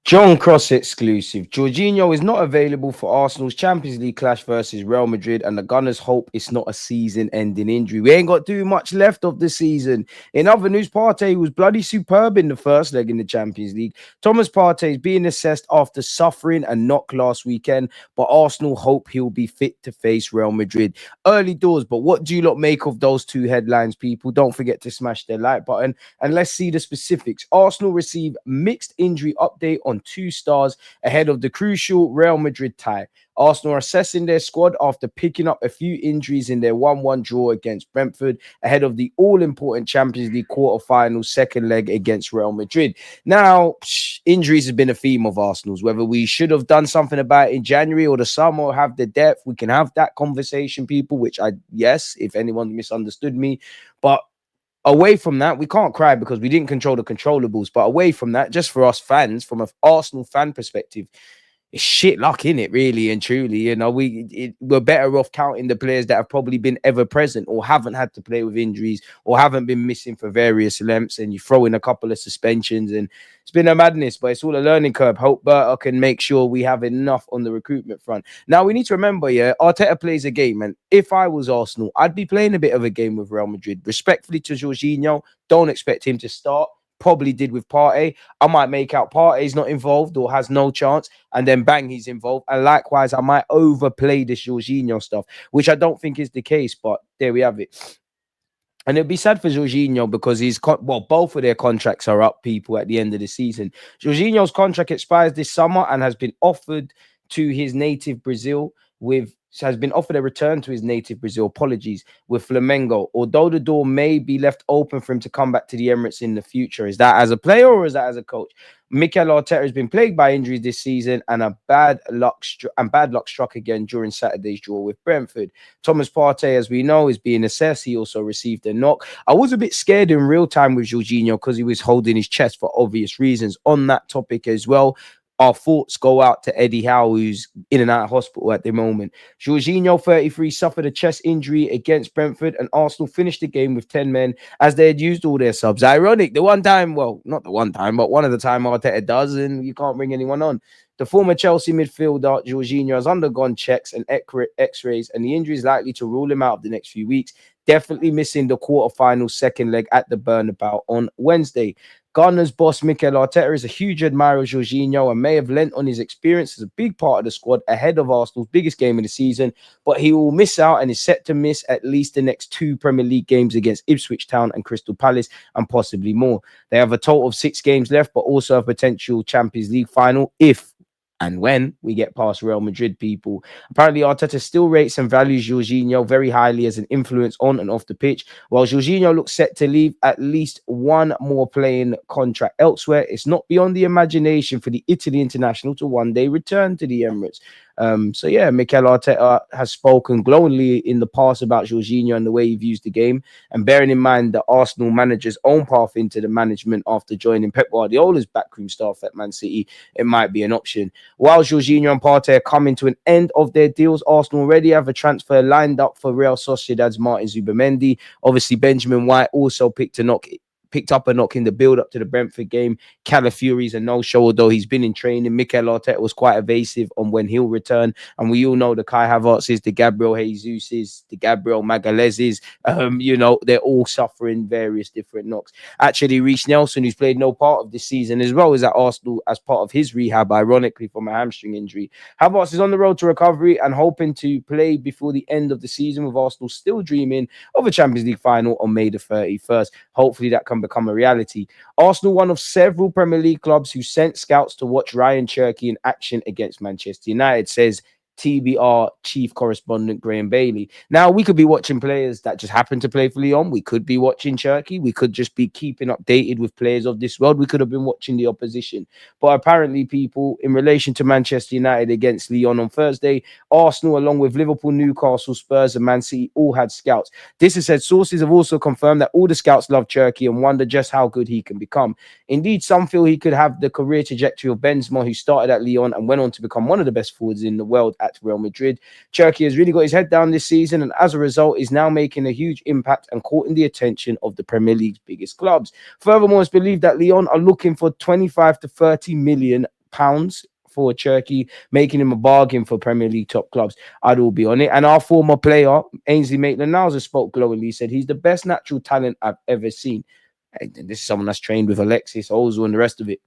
John Cross exclusive. Jorginho is not available for Arsenal's Champions League clash versus Real Madrid, and the Gunners hope it's not a season-ending injury. We ain't got too much left of the season. In other news, Partey was bloody superb in the first leg in the Champions League. Thomas Partey is being assessed after suffering a knock last weekend, but Arsenal hope he'll be fit to face Real Madrid. Early doors, but what do you lot make of those two headlines, people? Don't forget to smash the like button, and let's see the specifics. Arsenal receive mixed injury update on 2 stars ahead of the crucial Real Madrid tie. Arsenal are assessing their squad after picking up a few injuries in their 1-1 draw against Brentford ahead of the all-important Champions League quarter-final second leg against Real Madrid. Now, injuries have been a theme of Arsenal's. Whether we should have done something about it in January or the summer or have the depth, we can have that conversation, people, which yes, if anyone misunderstood me. But away from that, we can't cry because we didn't control the controllables. But away from that, just for us fans, from an Arsenal fan perspective, it's shit luck in it, really and truly. You know, we're better off counting the players that have probably been ever present or haven't had to play with injuries or haven't been missing for various lengths. And you throw in a couple of suspensions, and it's been a madness. But it's all a learning curve. Hope Berta can make sure we have enough on the recruitment front. Now we need to remember, yeah, Arteta plays a game, and if I was Arsenal, I'd be playing a bit of a game with Real Madrid. Respectfully to Jorginho, don't expect him to start. Probably did with Partey. I might make out Partey's not involved or has no chance, and then bang, he's involved. And likewise, I might overplay this Jorginho stuff, which I don't think is the case, but there we have it. And it'd be sad for Jorginho because both of their contracts are up, people, at the end of the season. Jorginho's contract expires this summer and has been offered to his native Brazil has been offered a return to his native Brazil, apologies, with Flamengo, although the door may be left open for him to come back to the Emirates in the future. Is that as a player or is that as a coach? Mikel Arteta has been plagued by injuries this season and bad luck struck again during Saturday's draw with Brentford. Thomas Partey, as we know, is being assessed. He also received a knock. I was a bit scared in real time with Jorginho because he was holding his chest for obvious reasons. On that topic as well, our thoughts go out to Eddie Howe, who's in and out of hospital at the moment. Jorginho, 33, suffered a chest injury against Brentford, and Arsenal finished the game with 10 men as they had used all their subs. Ironic, the one time, well, not the one time, but one of the time Arteta does, and you can't bring anyone on. The former Chelsea midfielder, Jorginho, has undergone checks and x-rays, and the injury is likely to rule him out of the next few weeks, definitely missing the quarterfinal second leg at the Bernabeu on Wednesday. Gunners boss Mikel Arteta is a huge admirer of Jorginho and may have lent on his experience as a big part of the squad ahead of Arsenal's biggest game of the season, but he will miss out and is set to miss at least the next 2 Premier League games against Ipswich Town and Crystal Palace and possibly more. They have a total of 6 games left, but also a potential Champions League final if and when we get past Real Madrid, people. Apparently, Arteta still rates and values Jorginho very highly as an influence on and off the pitch. While Jorginho looks set to leave at least one more playing contract elsewhere, it's not beyond the imagination for the Italy international to one day return to the Emirates. So yeah, Mikel Arteta has spoken glowingly in the past about Jorginho and the way he views the game. And bearing in mind the Arsenal manager's own path into the management after joining Pep Guardiola's backroom staff at Man City, it might be an option. While Jorginho and Partey are coming to an end of their deals, Arsenal already have a transfer lined up for Real Sociedad's Martin Zubimendi. Obviously, Benjamin White also picked up a knock in the build-up to the Brentford game. Calafiori's a no-show, although he's been in training. Mikel Arteta was quite evasive on when he'll return. And we all know the Kai Havertz's, the Gabriel Jesus's, the Gabriel Magalhaes's, they're all suffering various different knocks. Actually, Reece Nelson, who's played no part of this season as well, is at Arsenal as part of his rehab, ironically, from a hamstring injury. Havertz is on the road to recovery and hoping to play before the end of the season, with Arsenal still dreaming of a Champions League final on May the 31st. Hopefully that can become a reality. Arsenal, one of several Premier League clubs who sent scouts to watch Rayan Cherki in action against Manchester United, says TBR chief correspondent Graham Bailey. Now, we could be watching players that just happen to play for Lyon. We could be watching Cherki. We could just be keeping updated with players of this world. We could have been watching the opposition. But apparently, people, in relation to Manchester United against Lyon on Thursday, Arsenal, along with Liverpool, Newcastle, Spurs, and Man City, all had scouts. This has said sources have also confirmed that all the scouts love Cherki and wonder just how good he can become. Indeed, some feel he could have the career trajectory of Benzema, who started at Lyon and went on to become one of the best forwards in the world at at Real Madrid. Cherki has really got his head down this season, and as a result, is now making a huge impact and courting the attention of the Premier League's biggest clubs. Furthermore, it's believed that Lyon are looking for 25 to 30 million pounds for Cherki, making him a bargain for Premier League top clubs. I'd all be on it. And our former player, Ainsley Maitland-Niles, has spoke glowingly. He said he's the best natural talent I've ever seen. And this is someone that's trained with Alexis, Ozil, and the rest of it.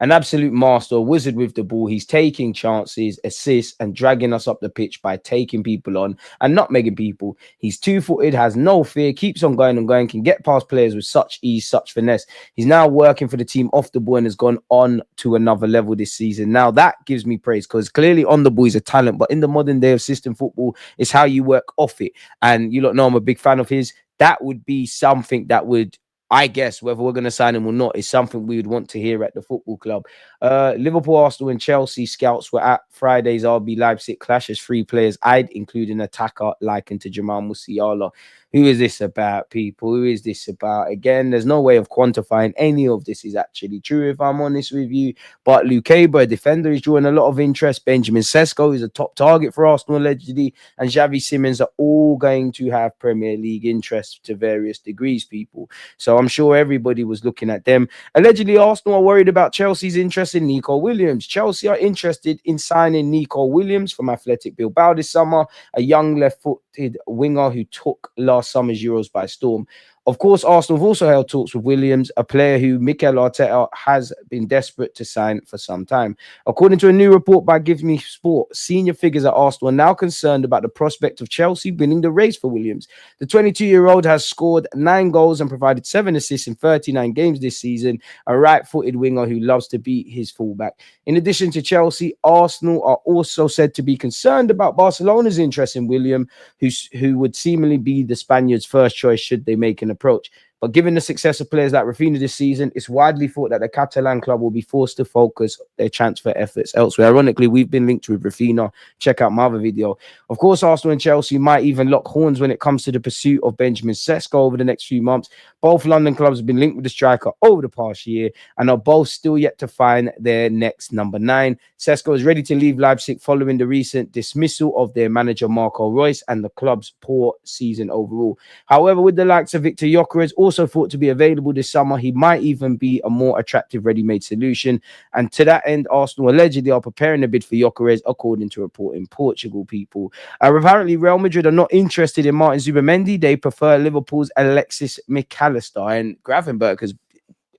An absolute master, a wizard with the ball. He's taking chances, assists, and dragging us up the pitch by taking people on and not making people. He's two-footed, has no fear, keeps on going and going, can get past players with such ease, such finesse. He's now working for the team off the ball and has gone on to another level this season. Now, that gives me praise because clearly on the ball he's a talent, but in the modern day of system football, it's how you work off it. And you lot know I'm a big fan of his. That would be something that would, I guess, whether we're going to sign him or not, is something we would want to hear at the football club. Liverpool, Arsenal, and Chelsea scouts were at Friday's RB Leipzig clash as three players eyed, including attacker likened to Jamal Musiala. Who is this about, people? Who is this about? Again, there's no way of quantifying any of this is actually true, if I'm honest with you. But Luke Cable, a defender, is drawing a lot of interest. Benjamin Sesko is a top target for Arsenal, allegedly. And Xavi Simons are all going to have Premier League interest to various degrees, people. So I'm sure everybody was looking at them. Allegedly, Arsenal are worried about Chelsea's interest in Nico Williams. Chelsea are interested in signing Nico Williams from Athletic Bilbao this summer, a young left-footed winger who took last summer's Euros by storm. Of course, Arsenal have also held talks with Williams, a player who Mikel Arteta has been desperate to sign for some time. According to a new report by Give Me Sport, senior figures at Arsenal are now concerned about the prospect of Chelsea winning the race for Williams. The 22-year-old has scored 9 goals and provided 7 assists in 39 games this season, a right-footed winger who loves to beat his fullback. In addition to Chelsea, Arsenal are also said to be concerned about Barcelona's interest in William, who would seemingly be the Spaniards' first choice should they make an approach. But given the success of players like Rafinha this season, it's widely thought that the Catalan club will be forced to focus their transfer efforts elsewhere. Ironically, we've been linked with Rafinha. Check out my other video. Of course, Arsenal and Chelsea might even lock horns when it comes to the pursuit of Benjamin Sesko over the next few months. Both London clubs have been linked with the striker over the past year and are both still yet to find their next number 9. Sesko is ready to leave Leipzig following the recent dismissal of their manager Marco Reus and the club's poor season overall. However, with the likes of Victor Gyökeres also thought to be available this summer, he might even be a more attractive ready-made solution. And to that end, Arsenal allegedly are preparing a bid for Gyökeres, according to a report in Portugal, people. Apparently, Real Madrid are not interested in Martin Zubamendi. They prefer Liverpool's Alexis McAllister, and Gravenberg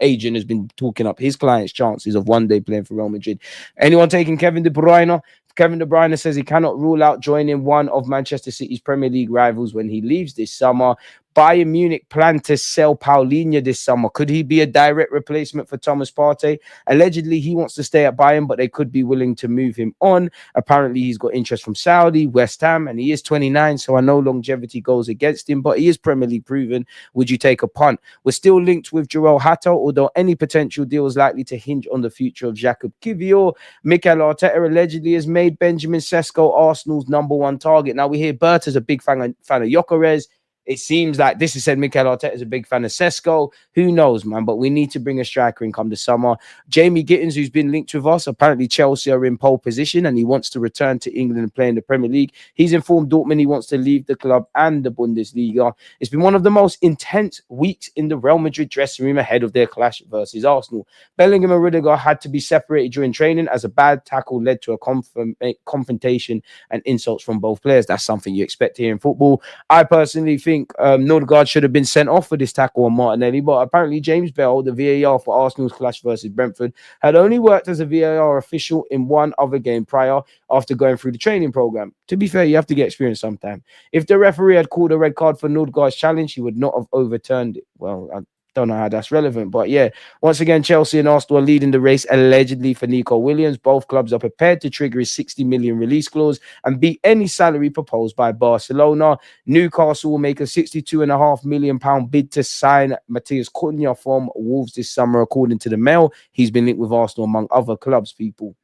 agent has been talking up his client's chances of one day playing for Real Madrid. Anyone taking Kevin De Bruyne? Kevin De Bruyne says he cannot rule out joining one of Manchester City's Premier League rivals when he leaves this summer. Bayern Munich plan to sell Paulinho this summer. Could he be a direct replacement for Thomas Partey? Allegedly, he wants to stay at Bayern, but they could be willing to move him on. Apparently, he's got interest from Saudi, West Ham, and he is 29, so I know longevity goes against him, but he is Premier League proven. Would you take a punt? We're still linked with Joel Hato, although any potential deal is likely to hinge on the future of Jakub Kiwior. Mikel Arteta allegedly has made Benjamin Sesko Arsenal's number 1 target. Now, we hear Berta's a big fan of Gyökeres. It seems like this is said Mikel Arteta is a big fan of Sesko. Who knows, man? But we need to bring a striker in come the summer. Jamie Gittins, who's been linked with us, apparently Chelsea are in pole position and he wants to return to England and play in the Premier League. He's informed Dortmund he wants to leave the club and the Bundesliga. It's been one of the most intense weeks in the Real Madrid dressing room ahead of their clash versus Arsenal. Bellingham and Rudiger had to be separated during training as a bad tackle led to a confrontation and insults from both players. That's something you expect here in football. I personally think Nordegaard should have been sent off for this tackle on Martinelli, but apparently James Bell, the VAR for Arsenal's clash versus Brentford, had only worked as a VAR official in one other game prior after going through the training program. To be fair, you have to get experience sometime. If the referee had called a red card for Nordegaard's challenge, he would not have overturned it. Well, I don't know how that's relevant, but yeah, once again, Chelsea and Arsenal are leading the race allegedly for Nico Williams. Both clubs are prepared to trigger his 60 million release clause and beat any salary proposed by Barcelona. Newcastle will make a £62.5 million bid to sign Matheus Cunha from Wolves this summer, according to the Mail. He's been linked with Arsenal among other clubs, people.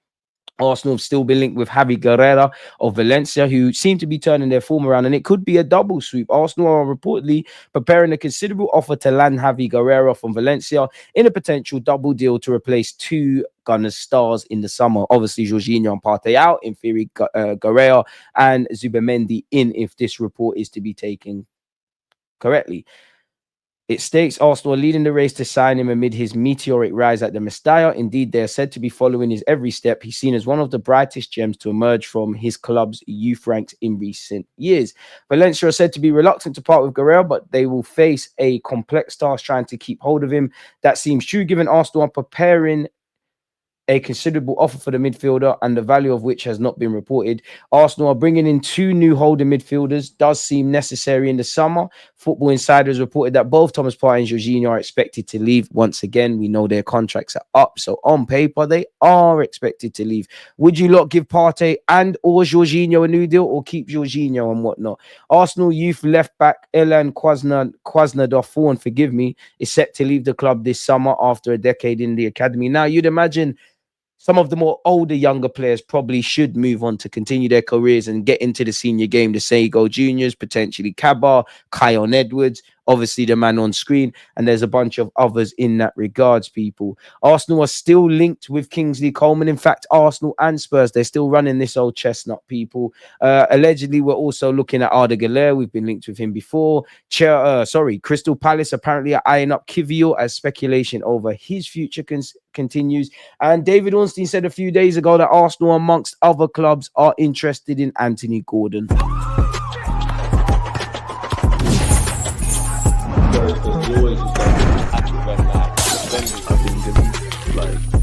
Arsenal have still been linked with Javi Guerrera of Valencia, who seem to be turning their form around, and it could be a double sweep. Arsenal are reportedly preparing a considerable offer to land Javi Guerrera from Valencia in a potential double deal to replace two Gunners stars in the summer. Obviously, Jorginho and Partey out, in theory, Guerrera and Zubimendi in, if this report is to be taken correctly. It states Arsenal are leading the race to sign him amid his meteoric rise at the Mestalla. Indeed, they are said to be following his every step. He's seen as one of the brightest gems to emerge from his club's youth ranks in recent years. Valencia are said to be reluctant to part with Guerrero, but they will face a complex task trying to keep hold of him. That seems true, given Arsenal are preparing a considerable offer for the midfielder, and the value of which has not been reported. Arsenal are bringing in two new holding midfielders. Does seem necessary in the summer. Football Insider reported that both Thomas Partey and Jorginho are expected to leave. Once again, we know their contracts are up, so on paper they are expected to leave. Would you lot give Partey and or Jorginho a new deal, or keep Jorginho and whatnot? Arsenal youth left back Elan Kwasnador, forgive me, is set to leave the club this summer after a decade in the academy. Now, you'd imagine some of the more older, younger players probably should move on to continue their careers and get into the senior game. The Sego Juniors, potentially Kabar, Kion Edwards, obviously the man on screen, and there's a bunch of others in that regards, people. Arsenal are still linked with Kingsley Coleman. In fact, Arsenal and Spurs, they're still running this old chestnut, people. Allegedly, we're also looking at Arda Güler. We've been linked with him before. Crystal Palace apparently are eyeing up Kivior as speculation over his future continues. And David Ornstein said a few days ago that Arsenal, amongst other clubs, are interested in Anthony Gordon. Always just like, I think like